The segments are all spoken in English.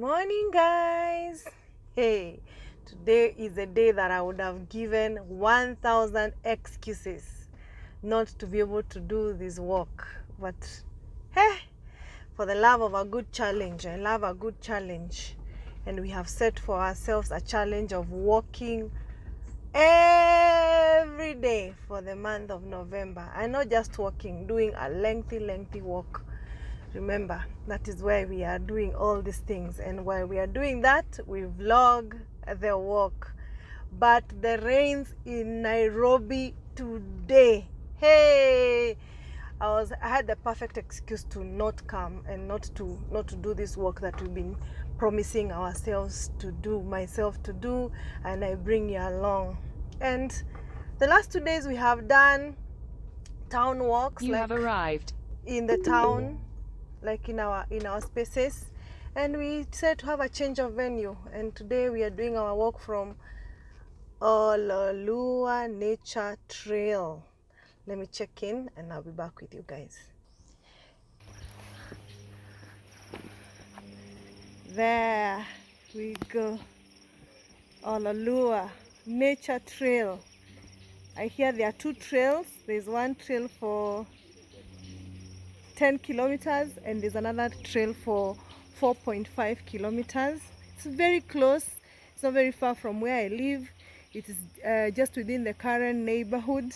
Morning, guys. Hey, today is a day that I would have given 1,000 excuses not to be able to do this walk, but hey, for the love of a good challenge, I love a good challenge, and we have set for ourselves a challenge of walking every day for the month of November. And not just walking, doing a lengthy walk. Remember, that is why we are doing all these things, and while we are doing that, we vlog the walk. But the rains in Nairobi today, hey, I had the perfect excuse to not come and not to do this walk that we've been promising ourselves to do, myself to do, and I bring you along. And the last 2 days we have done town walks. You have arrived in the town, like in our spaces, and we decided to have a change of venue, and today we are doing our walk from Oloolua Nature Trail. Let me check in and I'll be back with you guys. There we go, Oloolua Nature Trail. I hear there are 2 trails. There's one trail for 10 kilometers and there's another trail for 4.5 kilometers. It's very close. It's not very far from where I live. It is just within the current neighborhood.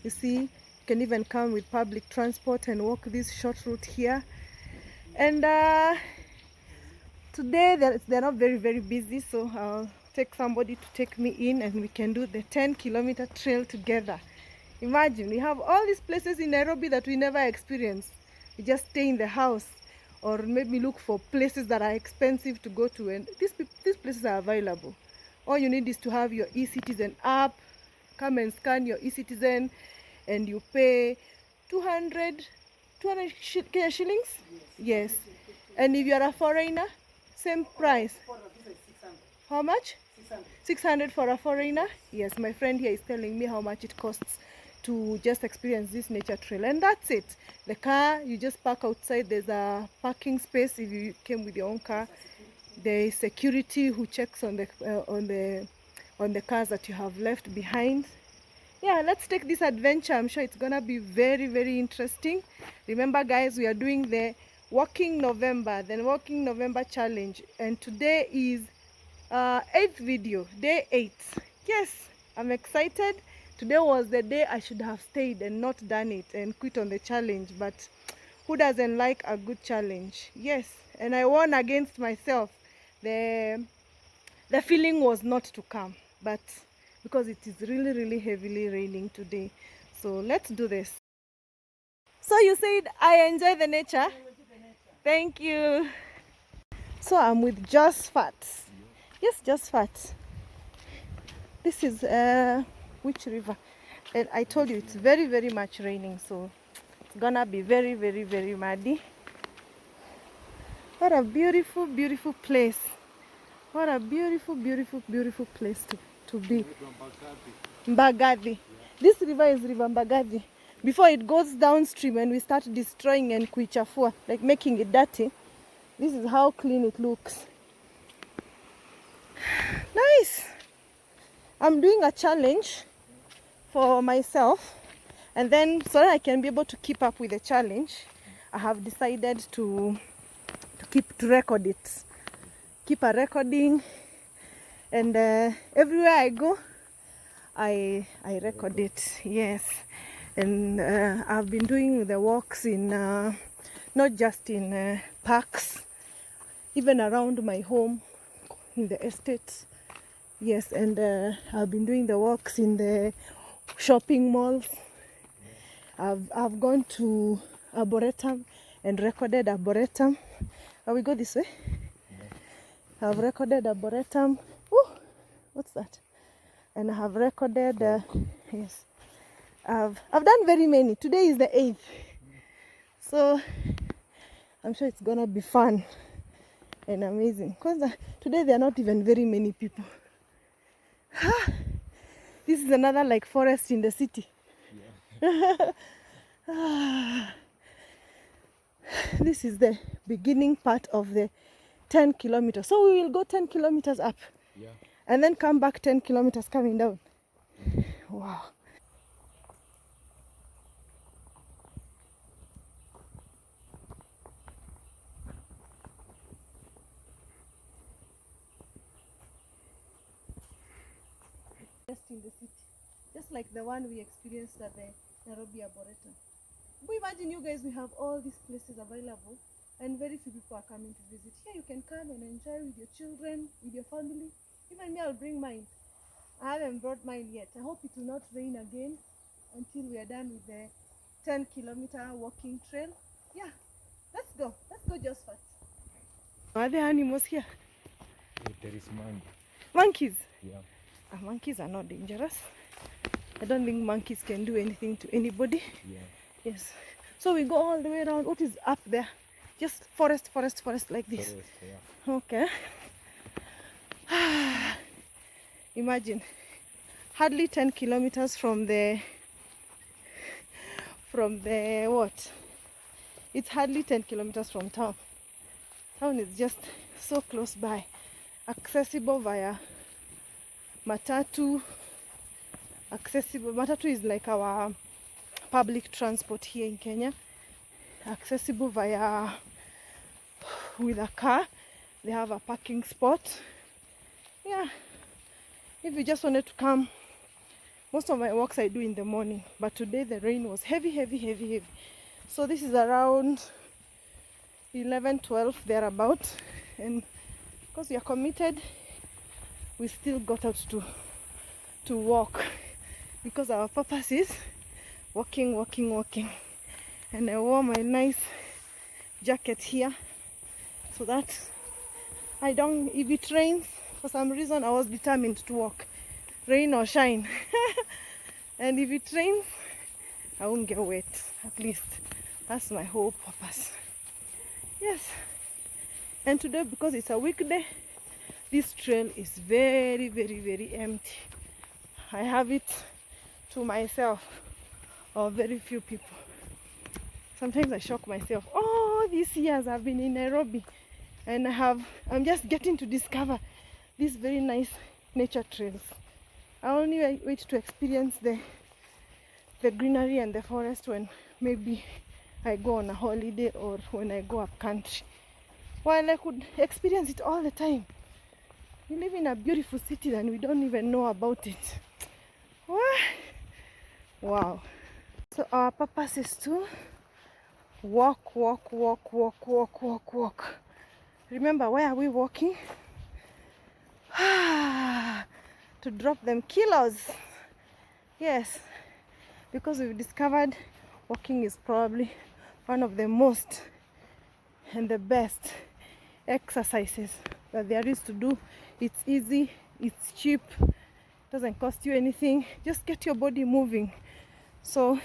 You see, you can even come with public transport and walk this short route here. And today they're not very busy, so I'll take somebody to take me in and we can do the 10-kilometer trail together. Imagine, we have all these places in Nairobi that we never experience. We just stay in the house or maybe look for places that are expensive to go to, and these places are available. All you need is to have your eCitizen app. Come and scan your eCitizen and you pay 200 Kenya shillings? Yes. And if you are a foreigner, same price. How much? 600 for a foreigner. Yes, my friend here is telling me how much it costs to just experience this nature trail, and that's it. The car, you just park outside. There's a parking space if you came with your own car. There is security who checks on the cars that you have left behind. Yeah, let's take this adventure. I'm sure it's gonna be very interesting. Remember, guys, we are doing the Walking November, the Walking November challenge, and today is 8th video, day 8. Yes, I'm excited. Today was the day I should have stayed and not done it and quit on the challenge, but who doesn't like a good challenge? Yes, and I won against myself. The feeling was not to come, but because it is really heavily raining today, so let's do this. So you said I enjoy the nature? Thank you. So I'm with Just Fat. Yes, Just Fat. This is which river? And I told you it's very much raining, so it's gonna be very muddy. What a beautiful place. What a beautiful place to be. Mbagathi. This river is River Mbagathi. Before it goes downstream and we start destroying and kuichafua, like making it dirty, this is how clean it looks. Nice. I'm doing a challenge for myself, and then so that I can be able to keep up with the challenge, I have decided to record it. Keep a recording, and everywhere I go, I record it. Yes, and I've been doing the walks in not just in parks, even around my home in the estate. Yes, and I've been doing the walks in the shopping malls. I've gone to Arboretum and recorded Arboretum. We go this way. I've recorded Arboretum. Ooh, what's that? And I have recorded. Yes, I've done very many. Today is the 8th, so I'm sure it's gonna be fun and amazing. Because today there are not even very many people. This is another like forest in the city. Yeah. This is the beginning part of the 10 kilometers. So we will go 10 kilometers up. Yeah. And then come back 10 kilometers coming down. Wow. Just in the city. Just like the one we experienced at the Nairobi Arboretum. But imagine you guys, we have all these places available and very few people are coming to visit. Here you can come and enjoy with your children, with your family. Even me, I'll bring mine. I haven't brought mine yet. I hope it will not rain again until we are done with the 10-kilometer walking trail. Yeah, let's go. Let's go, Josephat. Are there animals here? There is monkey. Monkeys? Yeah. Monkeys are not dangerous. I don't think monkeys can do anything to anybody. Yeah. Yes. So we go all the way around. What is up there? Just forest like this. Forest, yeah. Okay. Imagine, hardly 10 kilometers from the what? It's hardly 10 kilometers from town. Town is just so close by, accessible via matatu. Matatu is like our public transport here in Kenya. Accessible via with a car. They have a parking spot. Yeah, if you just wanted to come, most of my walks I do in the morning, but today the rain was heavy. So this is around 11-12 thereabout, and because we are committed, we still got out to walk, because our purpose is walking. And I wore my nice jacket here so that if it rains, for some reason I was determined to walk, rain or shine. And if it rains, I won't get wet. At least that's my whole purpose. Yes. And today, because it's a weekday, this trail is very empty. I have it to myself, or very few people. Sometimes I shock myself. Oh, these years I've been in Nairobi, and I'm just getting to discover these very nice nature trails. I only wait to experience the greenery and the forest when maybe I go on a holiday or when I go up country. While I could experience it all the time. We live in a beautiful city and we don't even know about it. Wow. So our purpose is to walk. Remember, why are we walking? To drop them kilos. Yes, because we've discovered walking is probably one of the most and the best exercises that there is to do. It's easy, it's cheap, doesn't cost you anything. Just get your body moving. So you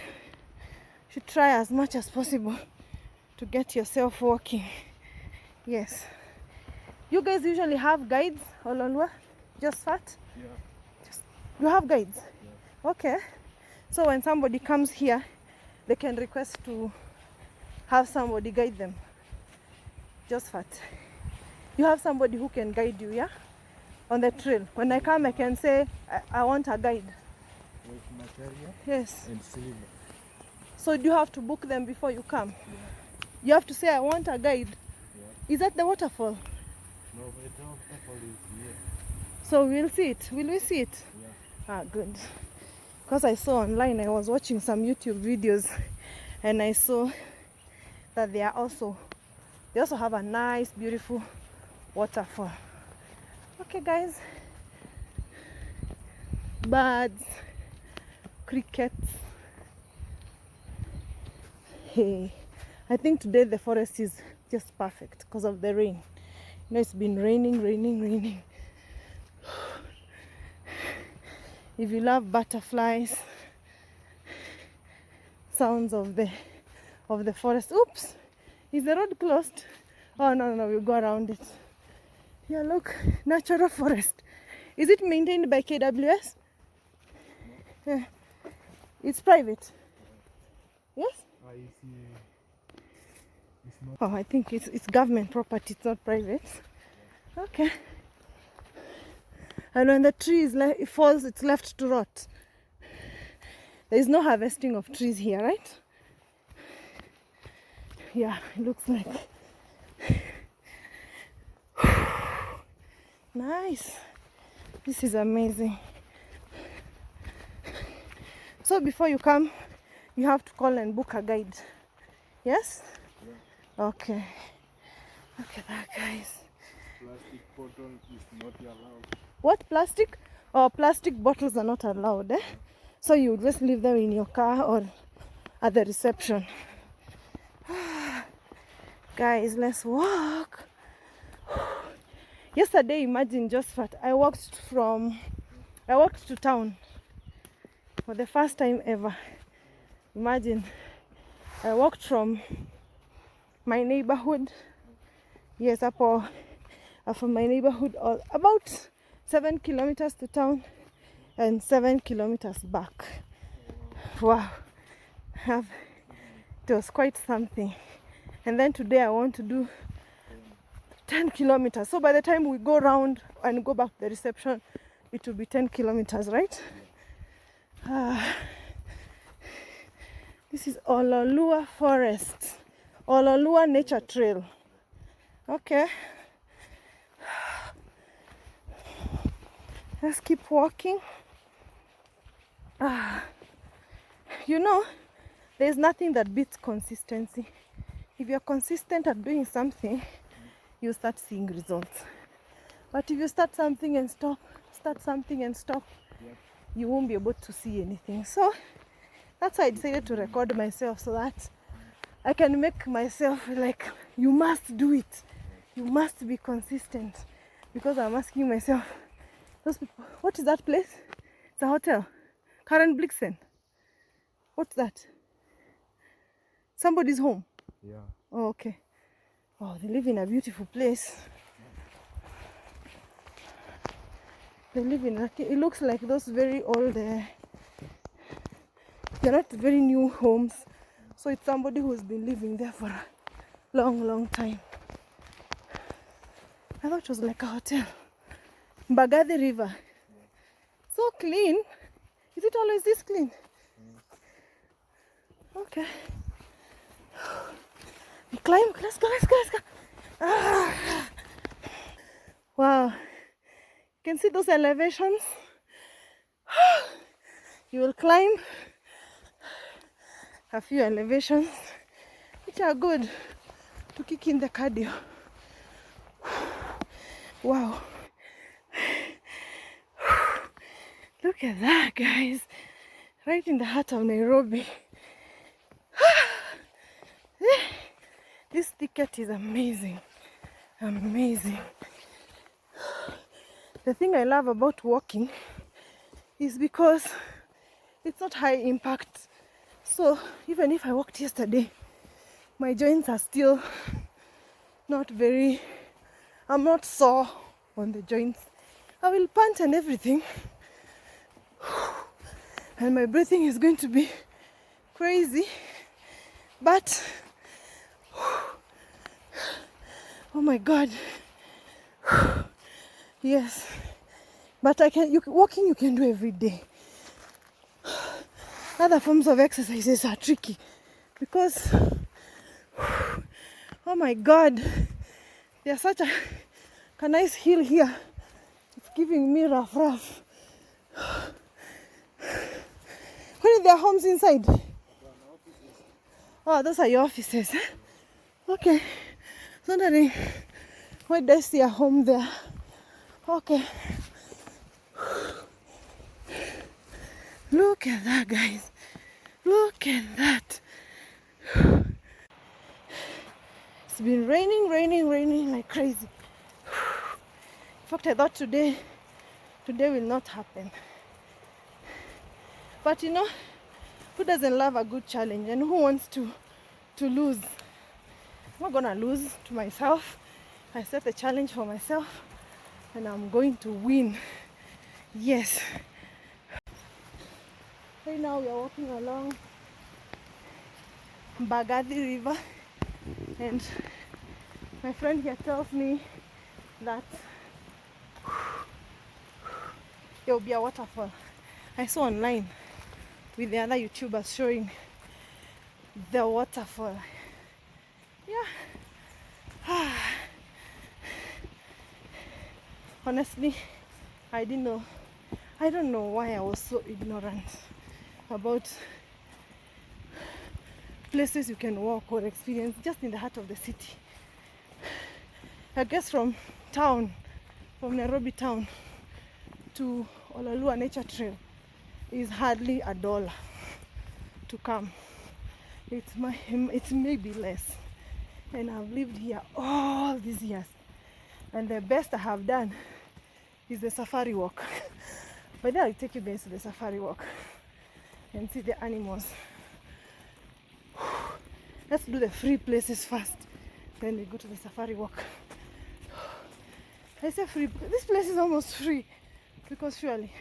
should try as much as possible to get yourself walking. Yes. You guys usually have guides, Oloolua? Josephat? Yeah. You have guides? Yeah. Okay. So when somebody comes here, they can request to have somebody guide them. Josephat, you have somebody who can guide you, yeah? On the trail. When I come, I can say, I want a guide. With material? Yes. And silver. So do you have to book them before you come? Yeah. You have to say, I want a guide. Yeah. Is that the waterfall? No, but the waterfall is here. So we'll see it. Will we see it? Yeah. Good. Because I saw online, I was watching some YouTube videos and I saw that they also have a nice, beautiful waterfall. Okay, guys. Birds, crickets. Hey, I think today the forest is just perfect because of the rain. You know, it's been raining. If you love butterflies, sounds of the forest. Oops, is the road closed? Oh no, we'll go around it. Yeah, look, natural forest. Is it maintained by KWS? No. Yeah. It's private. Yes? I see. It's not. Oh, I think it's government property. It's not private. Okay. And when the tree it falls, it's left to rot. There is no harvesting of trees here, right? Yeah, it looks like. Nice. This is amazing. So before you come, you have to call and book a guide. Yes? Yeah. Okay. Look at that, guys. Plastic bottle is not allowed. What, plastic? Oh, plastic bottles are not allowed, eh? So you just leave them in your car or at the reception. Guys, let's walk. Yesterday, imagine just what I walked to town for the first time ever. Imagine, I walked from my neighborhood. Yes, from my neighborhood, all about 7 kilometers to town and 7 kilometers back. Wow, it was quite something. And then today I want to do 10 kilometers. So by the time we go around and go back to the reception, it will be 10 kilometers, right? This is Oloolua Forest, Oloolua Nature Trail. Okay. Let's keep walking. You know, there's nothing that beats consistency. If you're consistent at doing something, you start seeing results. But if you start something and stop, you won't be able to see anything. So that's why I decided to record myself, so that I can make myself like, you must do it. You must be consistent. Because I'm asking myself, those people, what is that place? It's a hotel. Karen Blixen. What's that? Somebody's home. Yeah. Oh, okay. Oh, they live in a beautiful place. They live in, it looks like those very old, they're not very new homes. So it's somebody who's been living there for a long, long time. I thought it was like a hotel. Mbagathi River. So clean. Is it always this clean? Okay. We climb. Let's go. Wow. You can see those elevations. You will climb a few elevations, which are good to kick in the cardio. Wow. Look at that, guys. Right in the heart of Nairobi. This ticket is amazing. Amazing. The thing I love about walking is because it's not high impact. So even if I walked yesterday, my joints are still not very, I'm not sore on the joints. I will pant and everything. And my breathing is going to be crazy. But, oh my God. Yes. But walking you can do every day. Other forms of exercises are tricky because, oh my God, there's such a nice hill here. It's giving me rough. Where are their homes inside? Oh, those are your offices. Okay. I was wondering, why do I see a home there? Okay. Look at that, guys. Look at that. It's been raining like crazy. In fact, I thought today will not happen. But you know, who doesn't love a good challenge, and who wants to lose? I'm not gonna lose to myself. I set a challenge for myself and I'm going to win. Yes. Right now we are walking along Mbagathi River, and my friend here tells me that there will be a waterfall. I saw online with the other YouTubers showing the waterfall. Yeah. Honestly, I didn't know. I don't know why I was so ignorant about places you can walk or experience just in the heart of the city. I guess from Nairobi town to Oloolua Nature Trail is hardly $1 to come. It's maybe less. And I've lived here all these years. And the best I have done is the safari walk. But then I'll take you guys to the safari walk and see the animals. Let's do the free places first. Then we go to the safari walk. I say free because this place is almost free, because surely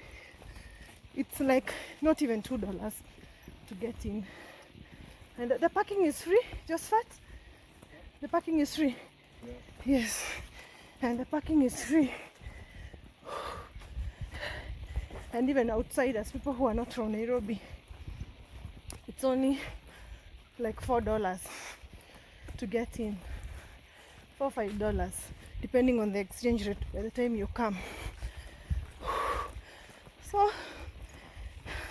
it's like not even $2 to get in. And the parking is free, just fat. The parking is free. Yeah. Yes. And the parking is free. And even outsiders, people who are not from Nairobi, it's only like $4 to get in. $4 or $5, depending on the exchange rate by the time you come. So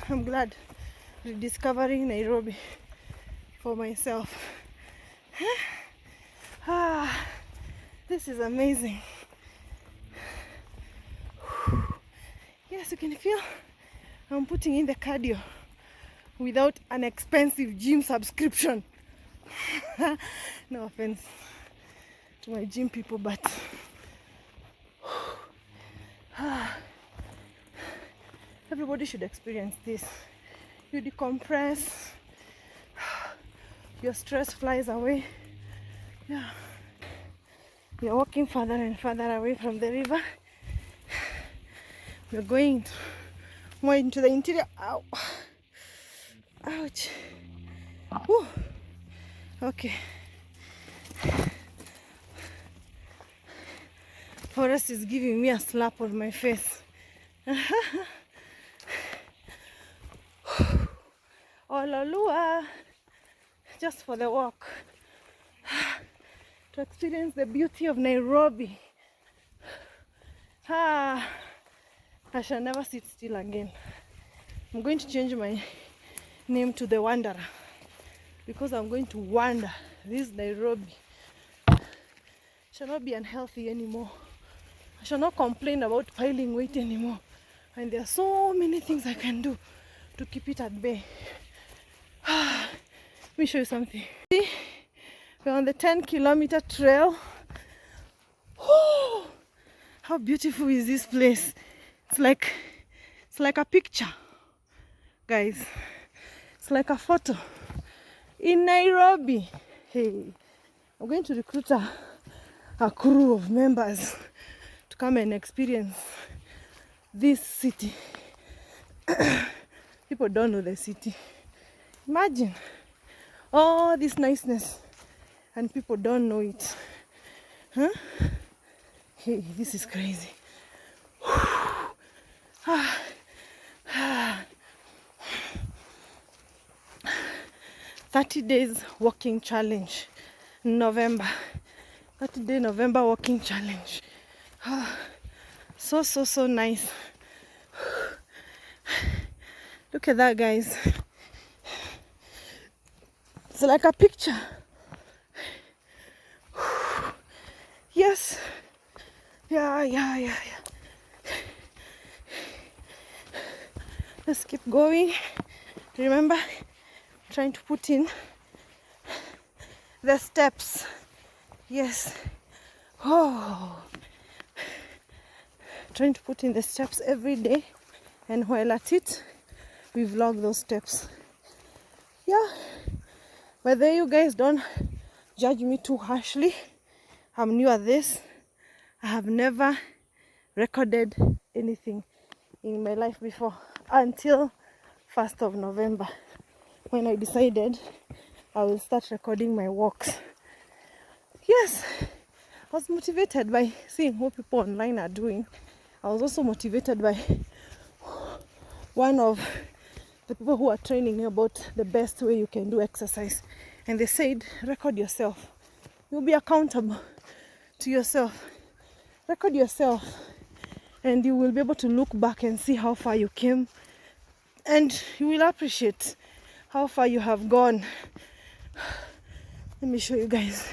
I'm glad rediscovering Nairobi for myself. This is amazing. Yes, you can feel I'm putting in the cardio without an expensive gym subscription. No offense to my gym people, but everybody should experience this. You decompress, your stress flies away. Yeah, you're walking further and further away from the river. We're going more into the interior. Ow. Ouch. Woo. Okay. Forest is giving me a slap on my face. Oloolua, just for the walk, to experience the beauty of Nairobi. I shall never sit still again. I'm going to change my name to the Wanderer, because I'm going to wander this Nairobi. I shall not be unhealthy anymore. I shall not complain about piling weight anymore. And there are so many things I can do to keep it at bay. Let me show you something. See, we're on the 10-kilometer trail. Oh, how beautiful is this place? It's like a picture, guys. It's like a photo in Nairobi. Hey, I'm going to recruit a crew of members to come and experience this city. People don't know the city. Imagine all this niceness and people don't know it. Huh? Hey, this is crazy. 30 days walking challenge, November. 30-day November walking challenge. So nice. Look at that, guys. It's like a picture. Yes. Yeah. Let's keep going. Remember, I'm trying to put in the steps. Yes. Trying to put in the steps every day, and while at it, we vlog those steps. Yeah. But there, you guys don't judge me too harshly. I'm new at this. I have never recorded anything in my life before until 1st of November, when I decided I will start recording my walks. Yes, was motivated by seeing what people online are doing. I was also motivated by one of the people who are training about the best way you can do exercise. And they said, record yourself. You'll be accountable to yourself. Record yourself. And you will be able to look back and see how far you came. And you will appreciate how far you have gone. Let me show you guys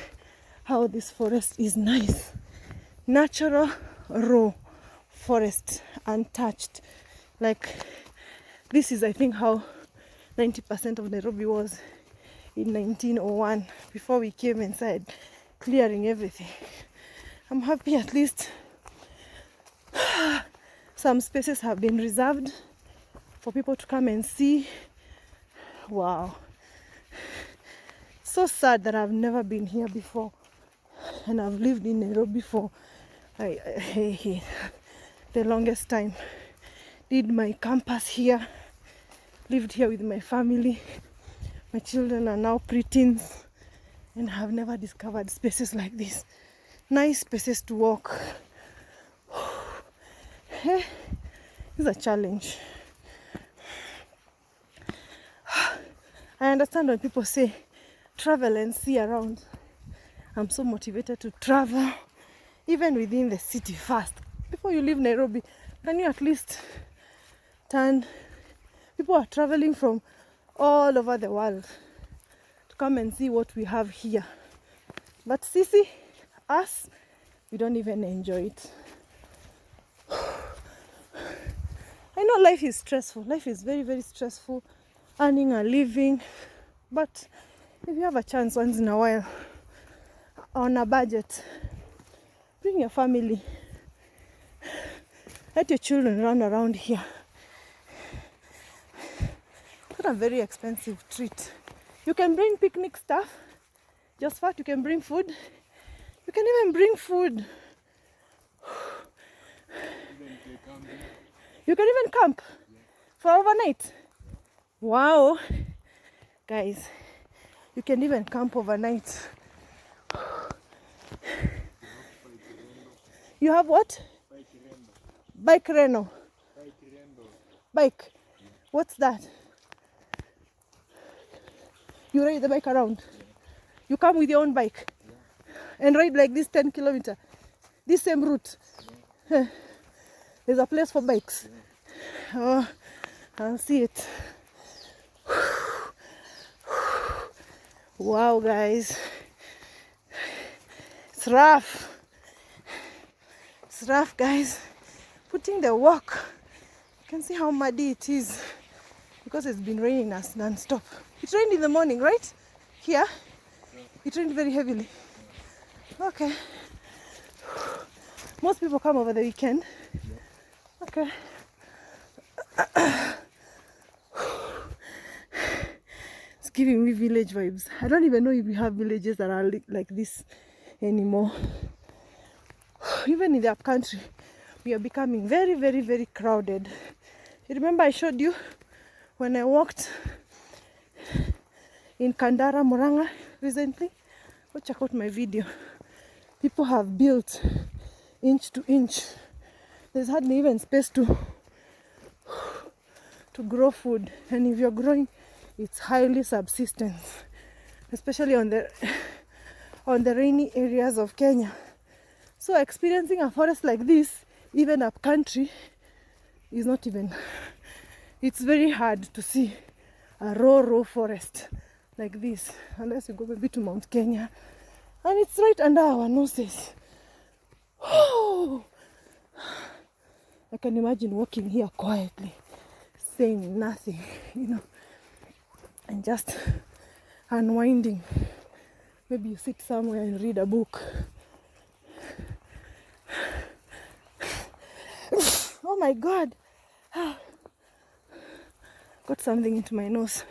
how this forest is nice. Natural, raw forest, untouched. Like, this is, I think, how 90% of Nairobi was in 1901, before we came inside, clearing everything. I'm happy at least some spaces have been reserved for people to come and see. Wow. So sad that I've never been here before, and I've lived in Nairobi for the longest time. Did my campus here, lived here with my family. My children are now preteens, and have never discovered spaces like this. Nice spaces to walk. It's a challenge. I understand when people say travel and see around. I'm so motivated to travel, even within the city first. Before you leave Nairobi, can you at least turn? People are traveling from all over the world to come and see what we have here. But Sisi, us, we don't even enjoy it. I know life is stressful. Life is very, very stressful. Earning a living. But if you have a chance once in a while, on a budget, bring your family. Let your children run around here. It's not a very expensive treat. You can bring picnic stuff. Just what you can bring food. You can even bring food. You can even camp for overnight. Wow. Guys, you can even camp overnight. You have what? Bike rental. Bike. What's that? You ride the bike around. You come with your own bike and ride like this 10 kilometers. This same route. There's a place for bikes. Oh, I'll see it. Wow, guys. It's rough. It's rough, guys. Putting the walk. You can see how muddy it is because it's been raining us non-stop. It rained in the morning, right? Here? It rained very heavily. Okay. Most people come over the weekend. Okay. It's giving me village vibes. I don't even know if we have villages that are like this anymore. Even in the upcountry, we are becoming very, very, very crowded. You remember I showed you when I walked in Kandara, Muranga recently? Go check out my video. People have built inch to inch. There's hardly even space to grow food, and if you're growing, it's highly subsistence, especially on the rainy areas of Kenya. So experiencing a forest like this, even up country, is not even. It's very hard to see a raw forest like this, unless you go maybe to Mount Kenya, and it's right under our noses. Oh, I can imagine walking here quietly, saying nothing, and just unwinding. Maybe you sit somewhere and read a book. Oh my God. Got something into my nose.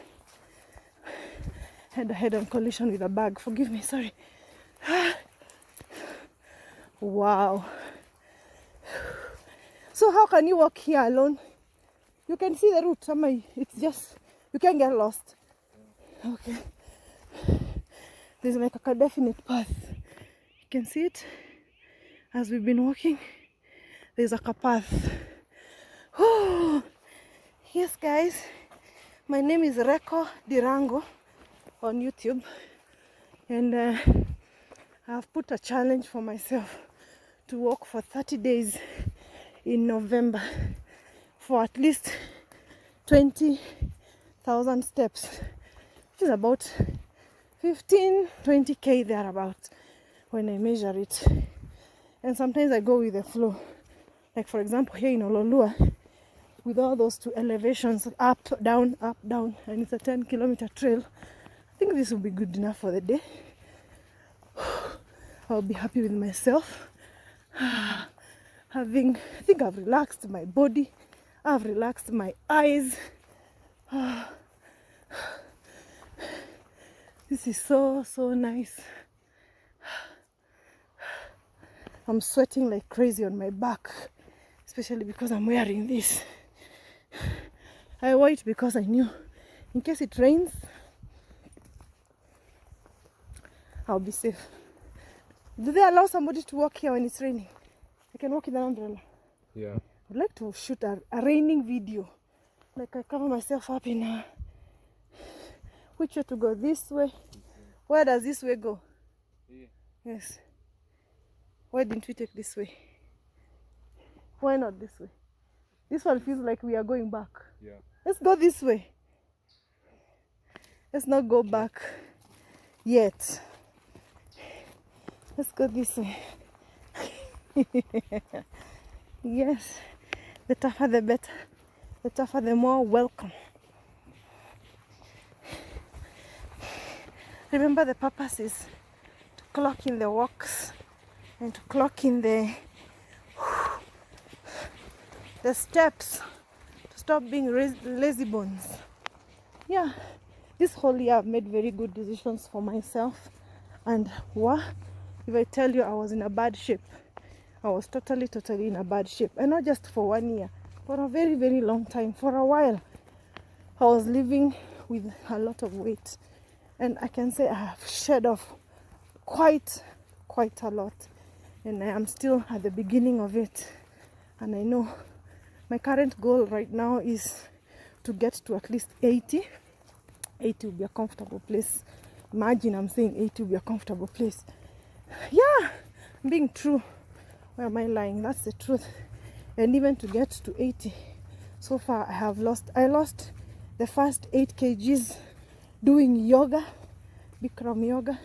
Had a head-on collision with a bag. Forgive me, sorry. Wow. So how can you walk here alone? You can see the route. It's just, you can't get lost. Okay. There's like a definite path. You can see it. as we've been walking, there's like a path. Oh, yes, guys, my name is Reko Dirango on YouTube, and I've put a challenge for myself to walk for 30 days in November for at least 20,000 steps, which is about 15-20k thereabouts when I measure it. And sometimes I go with the flow, like for example here in Oloolua, with all those two elevations, up, down, and it's a 10-kilometer trail. I think this will be good enough for the day. I'll be happy with myself. I think I've relaxed my body, I've relaxed my eyes. This is so nice. I'm sweating like crazy on my back, especially because I'm wearing this. I wore it because I knew in case it rains, I'll be safe. Do they allow somebody to walk here when it's raining? I can walk in an umbrella. Yeah. I'd like to shoot a raining video. Like I cover myself up in a... Which way to go? This way? Where does this way go? Yeah. Yes. Why didn't we take this way? Why not this way? This one feels like we are going back. Yeah. Let's go this way. Let's not go back yet. Let's go this way. Yes. The tougher the better. The tougher the more welcome. Remember, the purpose is to clock in the walks and to clock in the steps, to stop being lazy bones. Yeah, this whole year I've made very good decisions for myself, and if I tell you I was in a bad shape, I was totally in a bad shape, and not just for 1 year, for a very long time. For a while I was living with a lot of weight, and I can say I have shed off quite a lot, and I am still at the beginning of it. And I know my current goal right now is to get to at least 80. 80 will be a comfortable place. Imagine I'm saying 80 will be a comfortable place. Yeah, I'm being true. Where am I lying? That's the truth. And even to get to 80, so far I lost the first 8 kgs doing yoga, Bikram yoga,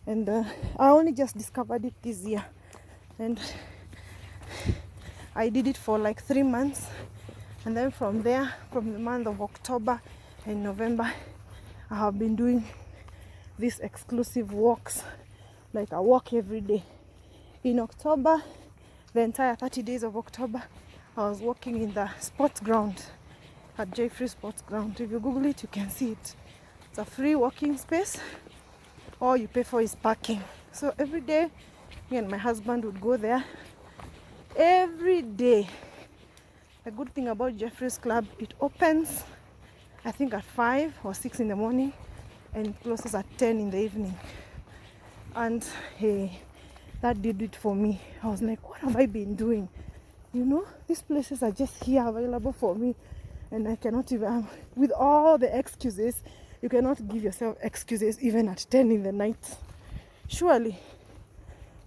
and I only just discovered it this year, and I did it for like 3 months, and then from there, from the month of October and November, I have been doing these exclusive walks. Like I walk every day. In October, the entire 30 days of October, I was walking in the sports ground at Jeffrey Sports Ground. If you Google it, you can see it. It's a free walking space. All you pay for is parking. So every day, me and my husband would go there. Every day. The good thing about Jeffrey's Club, it opens, I think at 5 or 6 in the morning, and closes at 10 in the evening. And hey, that did it for me. I was like, what have I been doing? You know, these places are just here available for me, and I cannot even, with all the excuses, you cannot give yourself excuses even at 10 in the night. Surely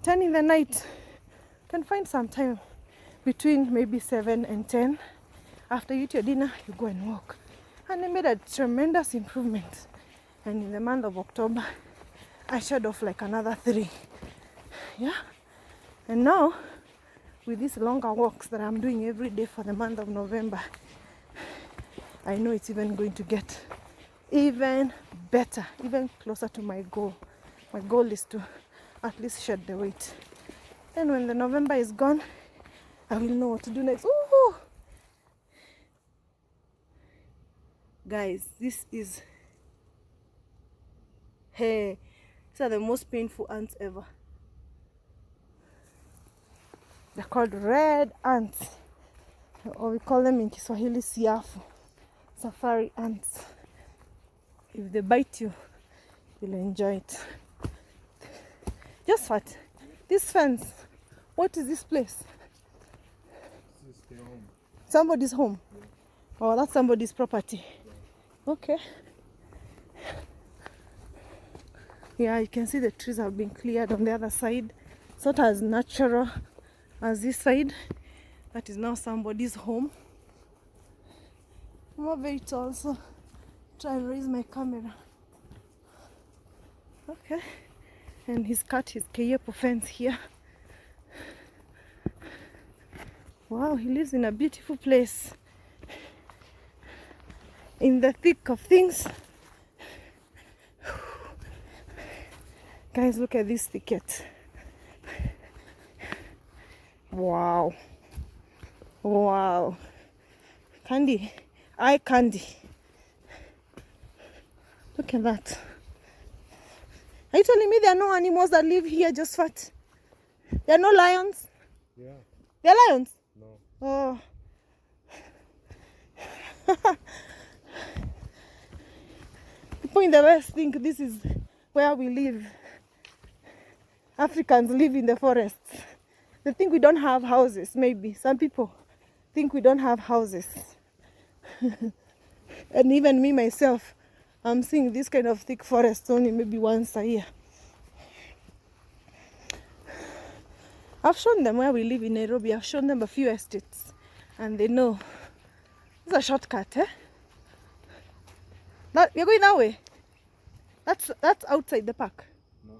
10 in the night, you can find some time between maybe 7 and 10. After you eat your dinner, you go and walk. And I made a tremendous improvement. And in the month of October, I shed off like another 3. Yeah. And now, with these longer walks that I'm doing every day for the month of November, I know it's even going to get even better, even closer to my goal. My goal is to at least shed the weight. Then when the November is gone, I will know what to do next. Ooh! Guys, this is... Hey, these are the most painful ants ever. They're called red ants, or we call them in Kiswahili siafu, safari ants. If they bite you, you'll enjoy it. Just what? This fence What is this place? This is their home. Somebody's home? Yeah. Oh, that's somebody's property. Yeah. Okay. Yeah, you can see the trees have been cleared on the other side. It's not as natural as this side. That is now somebody's home. I'm not very tall, so try and raise my camera. Okay. And he's cut his kayepo fence here. Wow, he lives in a beautiful place. In the thick of things. Guys, look at this thicket. Wow. Wow. Candy. Eye candy. Look at that. Are you telling me there are no animals that live here just fat? There are no lions? Yeah. There are lions? No. Oh. People in the West think this is where we live. Africans live in the forests. They think we don't have houses, maybe. Some people think we don't have houses. And even me myself, I'm seeing this kind of thick forest only maybe once a year. I've shown them where we live in Nairobi. I've shown them a few estates. And they know. It's a shortcut, eh? You're going that way? That's outside the park. No.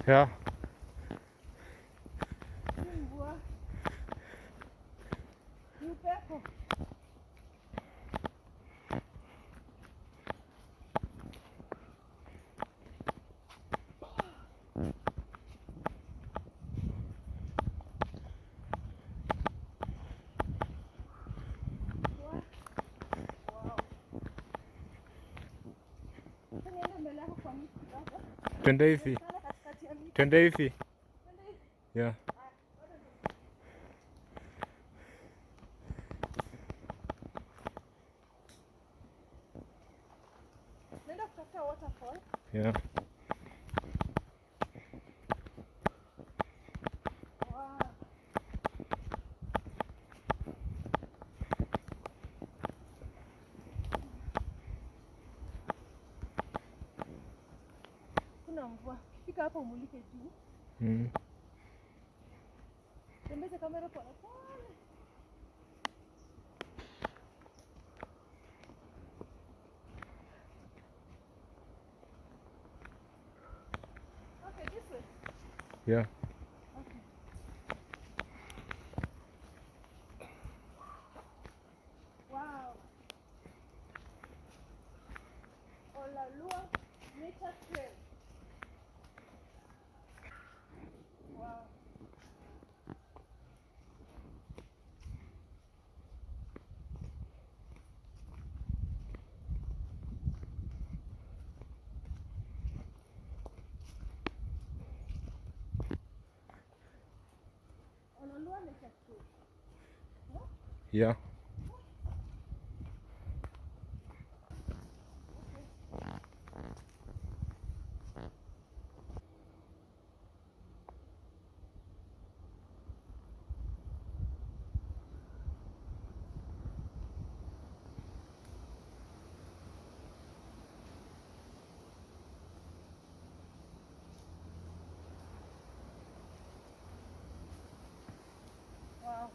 Yeah. Twende hivi. Twende hivi. Yeah. Waterfall. Yeah. Wow. Kuna mvua. Fika hapo umulike juu. Mm. Tembeze kamera pole pole. Okay, this way. Yeah. Okay. Wow. Oloolua Nature Trail. Wow. Oloolua Nature Trail. Huh? Yeah. Wow.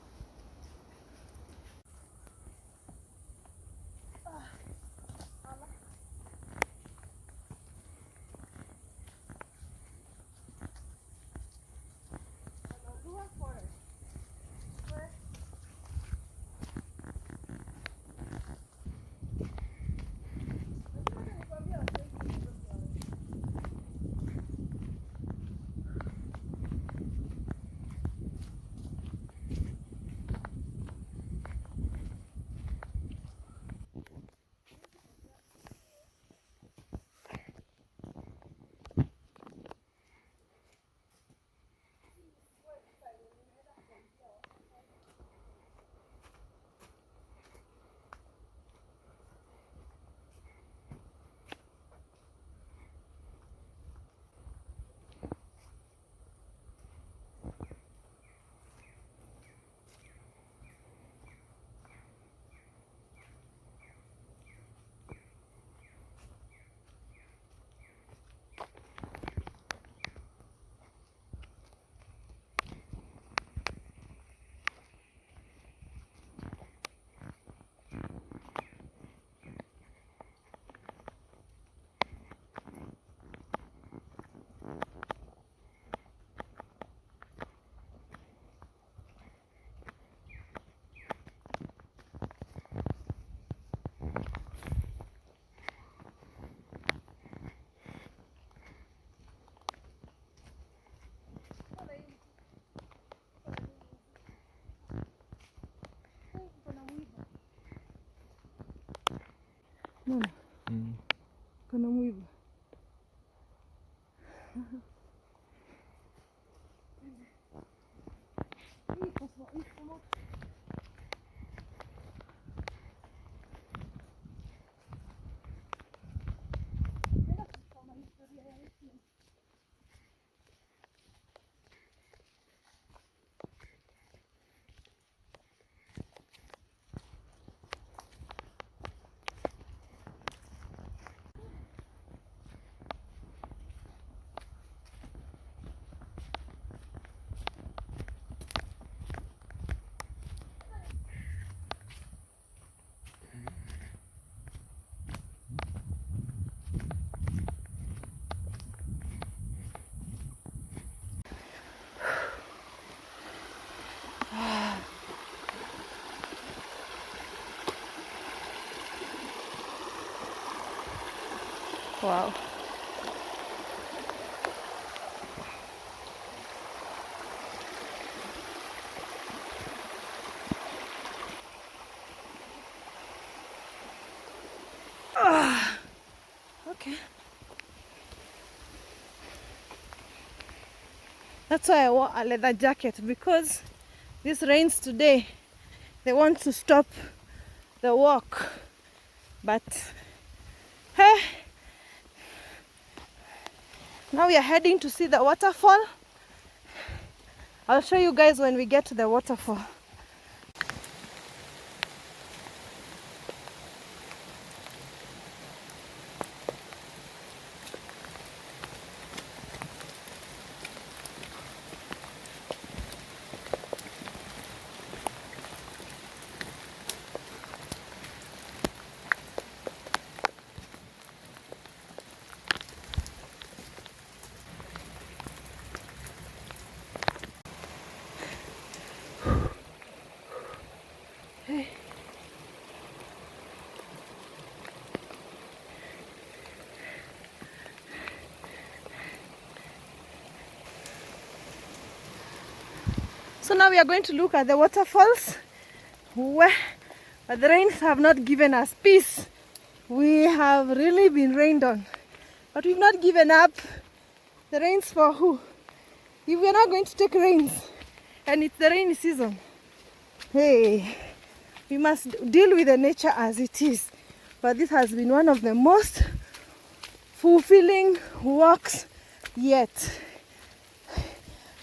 No. Mm. Kuna mwivu. Wow. Okay. That's why I wore a leather jacket, because this rains today. They want to stop the walk, but hey, now we are heading to see the waterfall. I'll show you guys when we get to the waterfall. So now we are going to look at the waterfalls, where the rains have not given us peace. We have really been rained on, but we've not given up. The rains for who? If we are not going to take rains, and it's the rainy season, hey, we must deal with the nature as it is. But this has been one of the most fulfilling walks yet.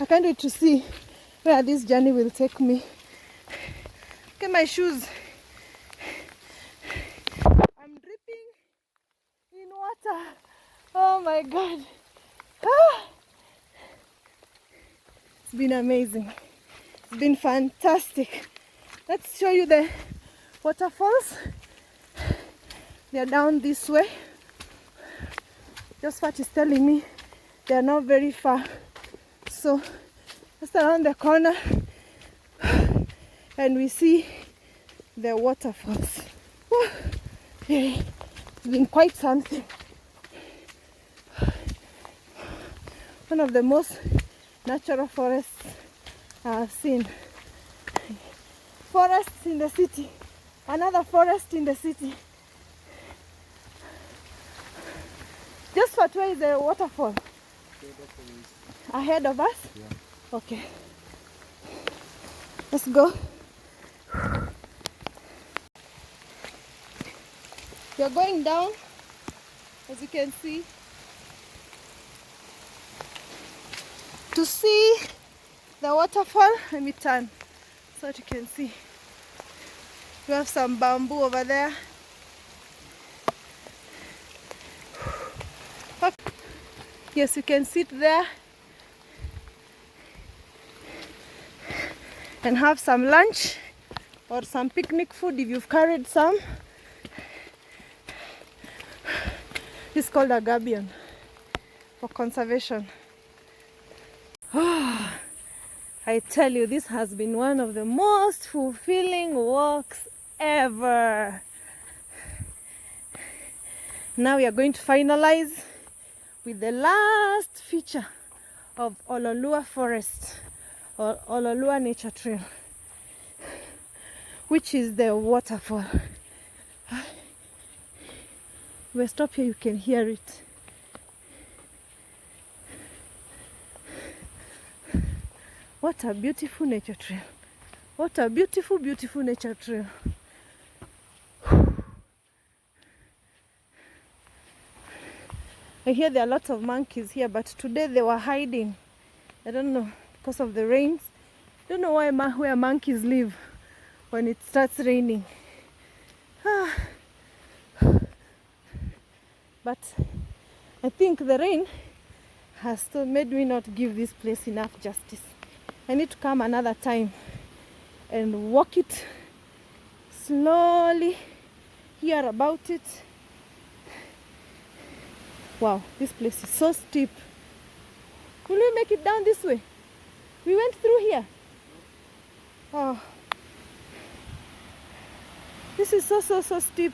I can't wait to see where this journey will take me. Look at my shoes. I'm dripping in water. Oh my God. Ah. It's been amazing. It's been fantastic. Let's show you the waterfalls. They're down this way. Just what is telling me they're not very far. So just around the corner and we see the waterfalls. Whew. Yeah, it's been quite something. One of the most natural forests I've seen. Forests in the city. Another forest in the city. Just what way is the waterfall? Ahead of us? Yeah. Okay. Let's go. You're going down, as you can see, to see the waterfall. Let me turn so that you can see. We have some bamboo over there. Yes, you can sit there and have some lunch or some picnic food if you've carried some. It's called a gabion for conservation. I tell you, this has been one of the most fulfilling walks ever. Now we are going to finalize with the last feature of Oloolua Forest or Oloolua Nature Trail, which is the waterfall. If I stop here, you can hear it. What a beautiful nature trail. What a beautiful, beautiful nature trail. I hear there are lots of monkeys here, but today they were hiding. I don't know, because of the rains. I don't know where monkeys live when it starts raining. But I think the rain has still made me not give this place enough justice. I need to come another time and walk it slowly, hear about it. Wow, this place is so steep. Will we make it down this way? We went through here. Oh, this is so steep.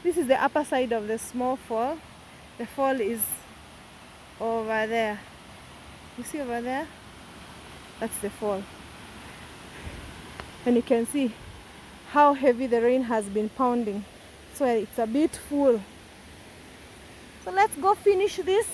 This is the upper side of the small fall. The fall is over there. You see over there? That's the fall. And you can see how heavy the rain has been pounding. So it's a bit full. So let's go finish this.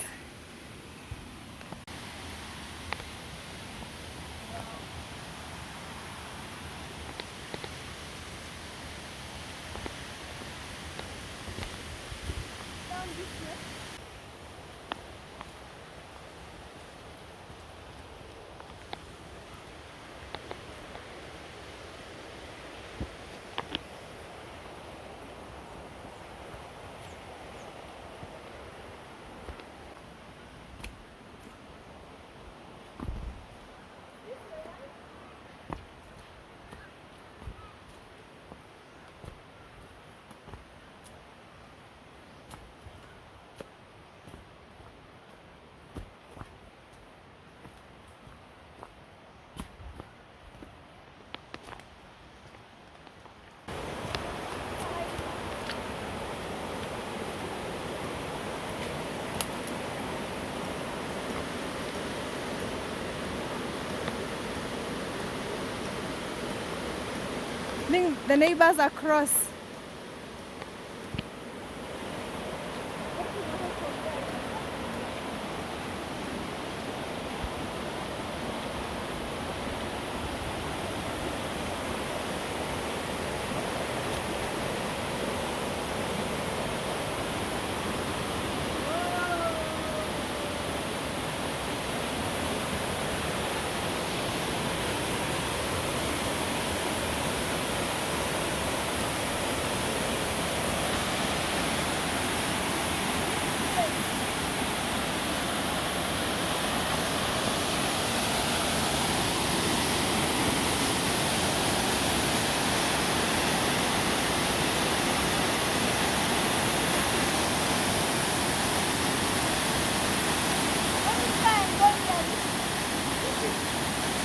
I think the neighbors are across.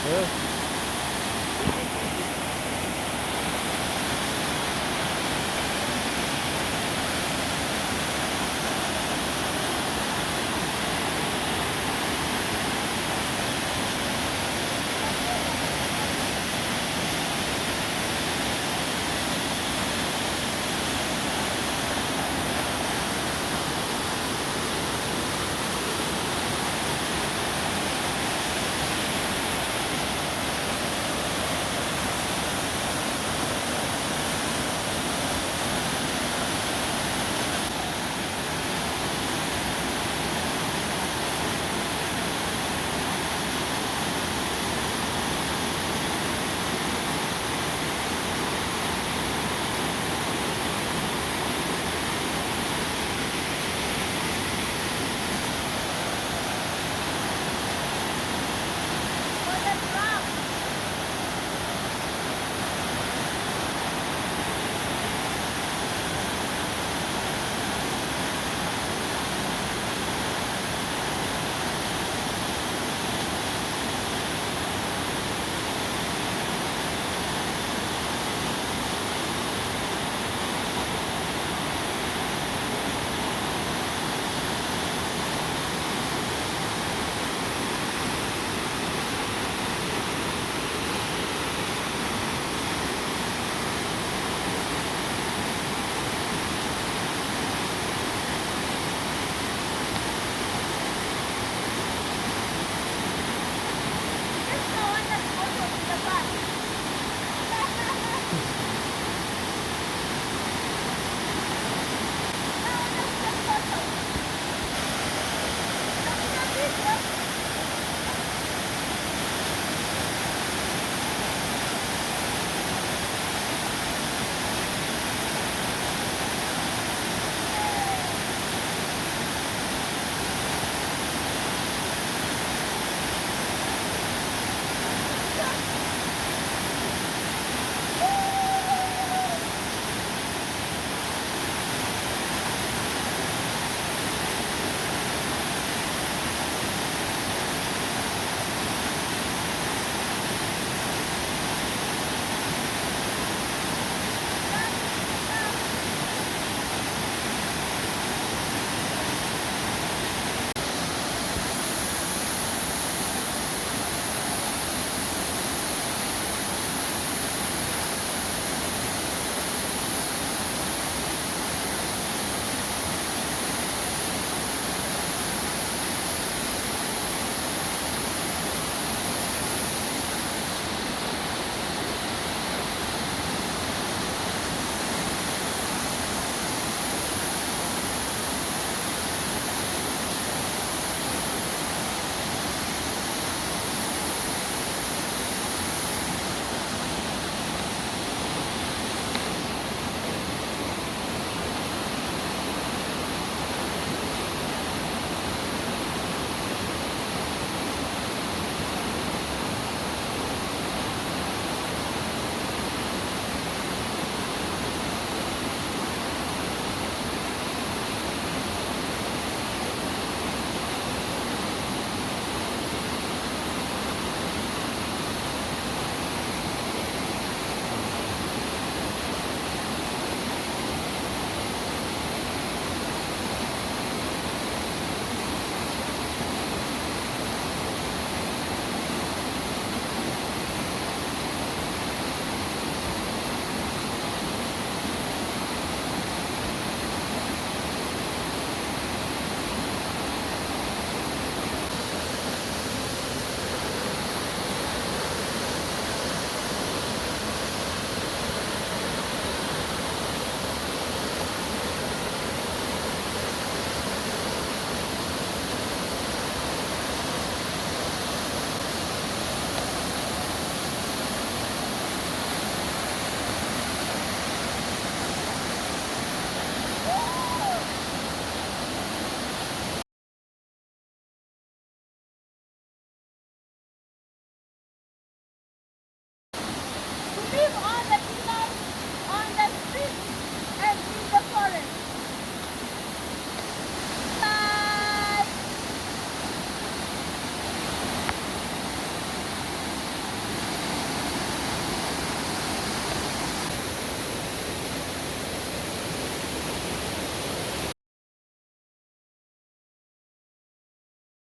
Yeah.